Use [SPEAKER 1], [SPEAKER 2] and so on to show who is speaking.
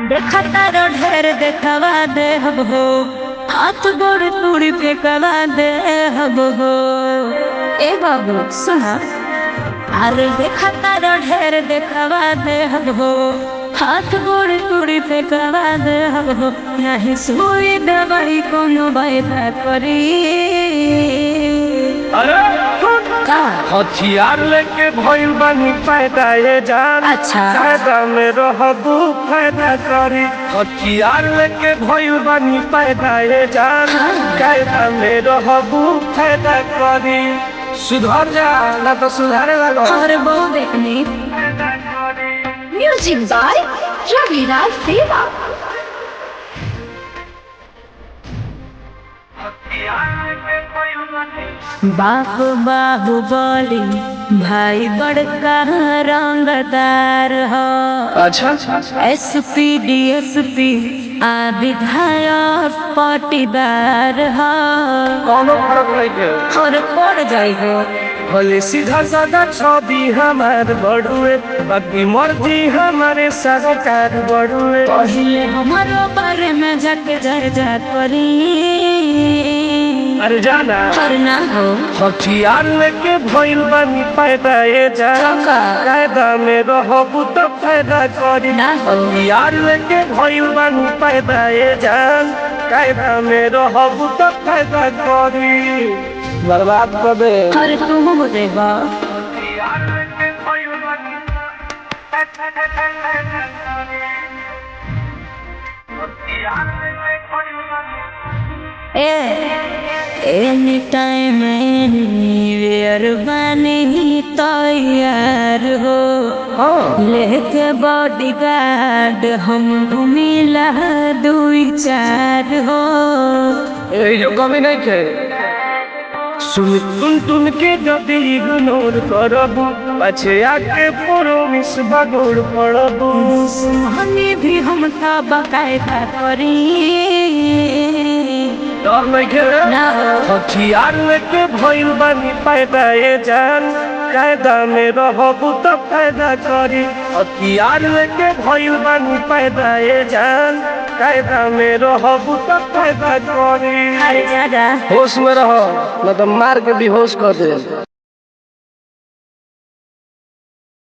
[SPEAKER 1] देखा तारो ढेर देखवा दे हब हो, हाथ गोड़ तूड़ी पे कवा दे हब हो। ए बाबू सुना, अरे देखा तारो ढेर देखवा दे हब हो, हाथ गोड़ तूड़ी पे कवा दे हब हो। नहीं सुई दवाई कोनो बायदा करी।
[SPEAKER 2] अरे
[SPEAKER 1] का
[SPEAKER 2] हथियार लेके भइल बानी पैदा ये जान।
[SPEAKER 1] अच्छा।
[SPEAKER 2] फायदा में रहबू फायदा करी। हथियार लेके भइल बानी पैदा ये जान। फायदा में रहबू फायदा करी। सुधर जा ना तो सुधारे लगो।
[SPEAKER 1] और बहु देखनी म्यूजिक बाय रविराज देवा। बाबू बाबू बोली भाई बड़का रंगदार हो।
[SPEAKER 2] अच्छा
[SPEAKER 1] एसपी डीएसपी आ विधायक पटीदार हो।
[SPEAKER 2] कोनो फर्क नहीं के।
[SPEAKER 1] और पड़ जाएगा
[SPEAKER 2] भले सीधा साधा छवि हमार बड़ुए, बाकी मर्जी हमारे सरकार बड़ुए।
[SPEAKER 1] पहले हमारो बारे में जाके जात परी।
[SPEAKER 2] अरे जाना
[SPEAKER 1] करना हो
[SPEAKER 2] हथियार लेके भइल बानी पैदा ये जान।
[SPEAKER 1] का?
[SPEAKER 2] कायदा में रहबू तो फायदा करी।
[SPEAKER 1] ना हो
[SPEAKER 2] हथियार लेके भइल बानी पैदा ये जान। कायदा में रहबू तो फायदा करी। बर्बाद कर दे।
[SPEAKER 1] अरे तुम बोलेगा एनी टाइम एनीवेयर बनी तैयार हो। लेके बॉडीगार्ड हम घूमिला 2-4 हो।
[SPEAKER 2] ए जो कमी नहीं थे। सुन टुन के जदी इग्नोर करबू, पछे आके प्रोमिस बगोड़ पड़बू।
[SPEAKER 1] दुश्मनी भी हम था बकायदा करी।
[SPEAKER 2] डर नहीं के।
[SPEAKER 1] ना हो
[SPEAKER 2] हथियार लेके भइल बानी पैदा ये जान। कायदा में रहबू तो फायदा करी। हथियार लेके भइल बानी पैदा ये जान। कायदा में रहबू तो फायदा करी।
[SPEAKER 1] अरे ज्यादा
[SPEAKER 2] होश में रहो, न तो मार के बेहोश कर दे।